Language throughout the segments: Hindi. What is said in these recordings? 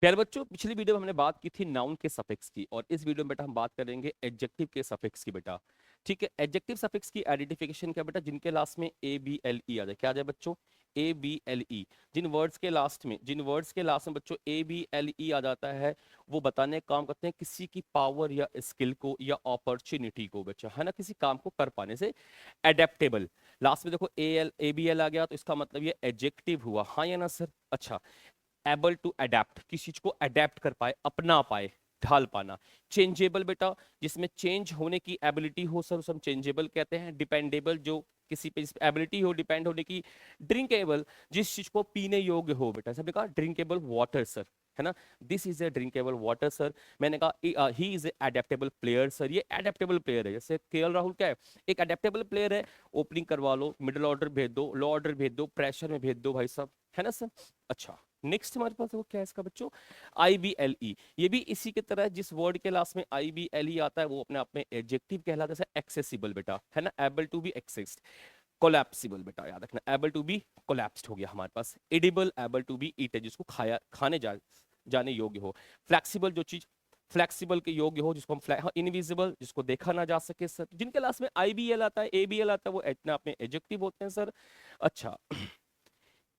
प्यारे बच्चों, पिछली वीडियो में हमने बात की थी नाउन के सफिक्स की, और इस वीडियो में बेटा हम बात करेंगे एडजेक्टिव के सफिक्स की बेटा। ठीक है, एडजेक्टिव सफिक्स की आइडेंटिफिकेशन क्या बेटा, जिनके लास्ट में ए बी एल ई आ जाए। क्या आ जाए बच्चों? A B L E. जिन वर्ड्स के लास्ट में बच्चों ए बी एल ई आ जाता है, वो बताने का काम करते हैं किसी की पावर या स्किल को या अपॉर्चुनिटी को बच्चा, है ना, किसी काम को कर पाने से। एडेप्टेबल, लास्ट में देखो ए बी एल आ गया, तो इसका मतलब ये एडजेक्टिव हुआ, हाँ या ना सर? अच्छा, एबल टू अडेप्ट, किसी चीज को अडेप्ट कर पाए, अपना पाए, ढाल पाना। चेंजेबल बेटा, जिसमें चेंज होने की एबिलिटी हो सर, उसे हम चेंजेबल कहते हैं। डिपेंडेबल, जो किसी पे एबिलिटी हो डिपेंड होने की। ड्रिंकेबल, जिस चीज को पीने योग्य हो बेटा, सबने कहा ड्रिंकेबल वाटर सर, है ना, this is a drinkable water sir. मैंने कहा he is a adaptable player sir, ये अडेप्टेबल प्लेयर है। जैसे केएल राहुल क्या है, एक अडेप्टेबल प्लेयर है। ओपनिंग करवा लो, मिडिल ऑर्डर भेज दो, लो ऑर्डर भेज दो, प्रेशर में भेज दो भाई साहब, है ना सर? अच्छा, नेक्स्ट हमारे पास वो क्या है इसका बच्चों, आई बी एल ई। ये भी इसी की तरह, जिस वर्ड के लास्ट में आई बी एल ई आता है वो अपने आप में एडजेक्टिव कहलाता है। जैसे एक्सेसिबल बेटा, है ना, able to be accessed. Collapsible बेटा, याद रखना, एबल टू बी कोलैप्स्ड हो गया हमारे पास। एडिबल, एबल टू बी ईट, जिसको खाने जाने योग्य हो। फ्लेक्सिबल, जो चीज फ्लेक्सिबल के योग्य हो, जिसको हम इनविजिबल, जिसको देखा ना जा सके सर। जिनके लास्ट में आई बी एल आता है, ए बी एल आता है, वो अपने आप में एडजेक्टिव होते हैं सर। अच्छा,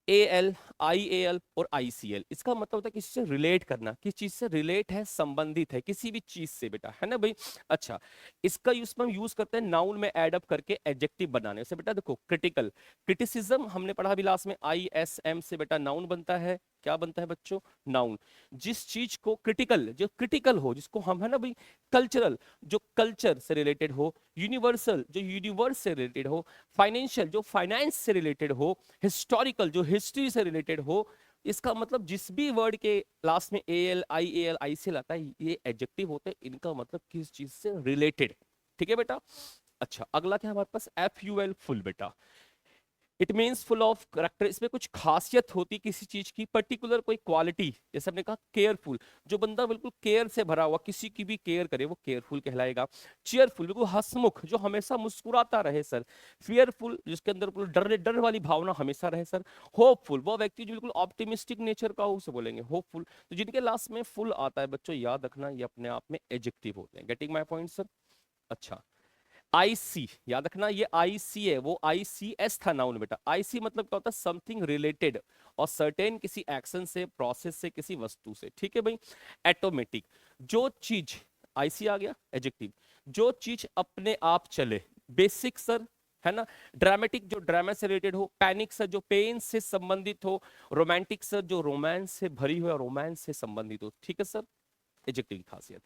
A L, I A L और आई सी एल, इसका मतलब होता है किसी से रिलेट करना, किस चीज से रिलेट है, संबंधित है किसी भी चीज से बेटा, है ना भाई? अच्छा, इसका यूज हम यूज करते हैं नाउन में एड अप करके एडजेक्टिव बनाने से बेटा। देखो, क्रिटिकल, क्रिटिसिज्म हमने पढ़ा भी लास्ट में, आई एस एम से बेटा नाउन बनता है। क्या बनता है बच्चों? नाउन। जिस चीज को क्रिटिकल, जो क्रिटिकल हो, जिसको हम, है ना भाई, कल्चरल, जो कल्चर से रिलेटेड हो। यूनिवर्सल, जो यूनिवर्स से रिलेटेड हो। फाइनेंशियल, जो फाइनेंस से रिलेटेड हो। हिस्टोरिकल, जो हिस्ट्री से रिलेटेड हो। इसका मतलब जिस भी वर्ड के लास्ट में ए एल आई से आता है, ये एडजेक्टिव होते हैं, इनका मतलब किस चीज से रिलेटेड। ठीक है बेटा? अच्छा, अगला क्या है हमारे पास, एफ यू एल, फुल बेटा। It means full of character, इसमें कुछ खासियत होती किसी चीज की, पर्टिकुलर कोई क्वालिटी। जैसे हमने कहा केयरफुल, जो बंदा बिल्कुल केयर से भरा हुआ, किसी की भी केयर करे, वो केयरफुल कहलाएगा। चीयरफुल, बिल्कुल हंसमुख, जो हमेशा मुस्कुराता रहे सर। फियरफुल, जिसके अंदर बिल्कुल डर वाली भावना हमेशा रहे सर। होपफुल, वो व्यक्ति जो बिल्कुल ऑप्टिमिस्टिक नेचर का हो, उसे बोलेंगे होपफुल। तो जिनके लास्ट में फुल आता है बच्चों, याद रखना, ये अपने आप में एडजेक्टिव होते हैं। Getting my point sir? अच्छा, आई सी, याद रखना, ये आई सी है, वो आई सी एस था नाउन बेटा। आई सी मतलब क्या होता है, समथिंग रिलेटेड और सर्टेन, किसी एक्शन से, प्रोसेस से, किसी वस्तु से। ठीक है भाई? एटोमेटिक, जो चीज, आई सी आ गया एडजेक्टिव, जो चीज अपने आप चले। बेसिक सर, है ना। ड्रामेटिक, जो ड्रामा से रिलेटेड हो। पैनिक सर, जो पेन से संबंधित हो। रोमांटिक सर, जो रोमांस से भरी हो या रोमांस से संबंधित हो। ठीक है सर, एडजेक्टिव की खासियत।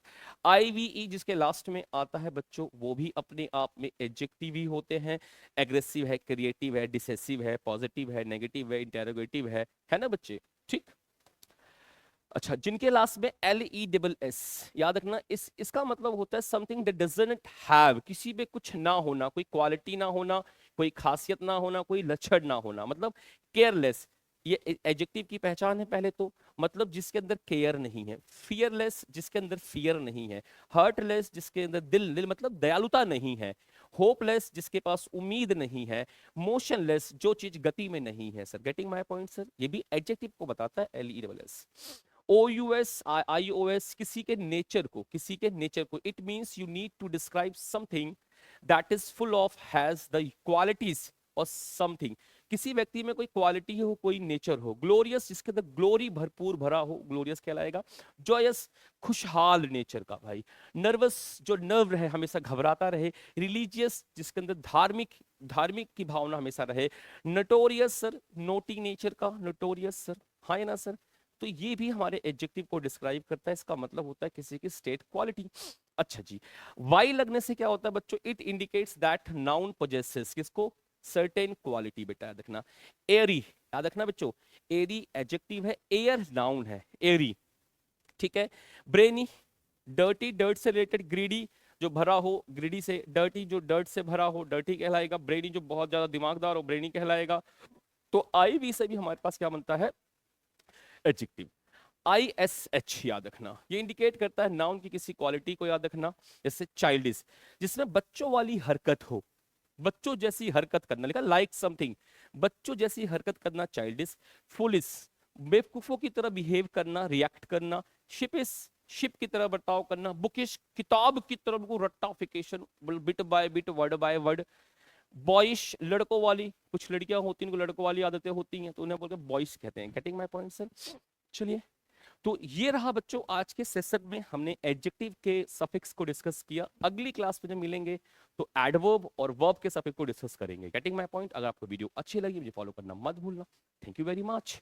आईवीई जिसके लास्ट में आता है बच्चों, वो भी अपने आप में एडजेक्टिव ही होते हैं। एग्रेसिव है, क्रिएटिव है, डिसेसिव है, पॉजिटिव है, नेगेटिव है, इंटेरोगेटिव है ना बच्चे? ठीक। अच्छा, जिनके लास्ट में एल ई डबल एस, याद रखना, इसका मतलब होता है समथिंग दैट डजंट हैव, किसी में कुछ ना होना, कोई क्वालिटी ना होना, कोई खासियत ना होना, कोई लक्षण ना होना, मतलब केयरलेस। ये एडजेक्टिव की पहचान है पहले तो। मतलब जिसके अंदर केयर नहीं है। फियरलेस, जिसके अंदर फियर नहीं है। हर्टलेस, जिसके अंदर दिल मतलब दयालुता नहीं है। होपलेस, जिसके पास उम्मीद नहीं है। मोशनलेस, जो चीज गति में नहीं है sir. Getting my point sir? ये भी एडजेक्टिव को बताता है, L E double S. O U S, I O S, किसी के नेचर को, किसी के नेचर को। It means you need to describe something that is full of, has the qualities or something, किसी व्यक्ति में कोई क्वालिटी हो, कोई नेचर हो। ग्लोरियस, जिसके अंदर ग्लोरी भरपूर भरा हो, ग्लोरियस कहलाएगा। जॉयस, खुशहाल नेचर का भाई। नर्वस, जो नर्व रहे, हमेशा घबराता रहे। रिलीजियस, जिसके अंदर धार्मिक धार्मिक की भावना हमेशा रहे। नोटोरियस सर, नोटी नेचर का, नोटोरियस सर, हाँ या ना सर? तो ये भी हमारे एडजेक्टिव को डिस्क्राइब करता है, इसका मतलब होता है किसी की स्टेट क्वालिटी। अच्छा जी, वाई लगने से क्या होता है बच्चों? It indicates that noun possesses, किसको? सर्टेन क्वालिटी बेटा, याद रखना। एरी, याद रखना बच्चों, एरी एडजेक्टिव है, एयर नाउन है, एरी। ठीक है? ब्रेनी, डर्टी, डर्ट से रिलेटेड। ग्रीडी, जो भरा हो, ग्रीडी से। डर्टी, जो डर्ट से भरा हो, डर्टी कहलाएगा। ब्रेनी, जो बहुत ज्यादा दिमागदार हो, ब्रेनी कहलाएगा। तो आई वी से भी हमारे पास क्या बनता है? एडजेक्टिव। आई एस एच, याद रखना, ये इंडिकेट करता है नाउन की किसी क्वालिटी को, याद रखना। जैसे चाइल्डिश, जिसमें बच्चों वाली हरकत हो, बच्चों जैसी हरकत करना, लिखा लाइक समथिंग, बच्चों जैसी हरकत करना चाइल्डिश। फुलिस, बेवकूफों की तरह बिहेव करना, रिएक्ट करना, शिपिश शिप की तरह बर्ताव करना, बुकिश किताब की तरह को रट्टाफिकेशन, bit by bit, word by word, boyish लड़कों वाली, कुछ लड़कियां होती हैं उनको लड़कों वाली आदतें होती हैं तो उन्हें बोलते हैं बॉयज कहते हैं। Getting my point sir? चलिए, तो ये रहा बच्चों आज के सेशन में हमने एडजेक्टिव के सफिक्स को डिस्कस किया। अगली क्लास में जब मिलेंगे तो एडवर्ब और वर्ब के सफिक्स को डिस्कस करेंगे। Getting my point? अगर आपको वीडियो अच्छी लगी मुझे फॉलो करना मत भूलना। Thank you very much.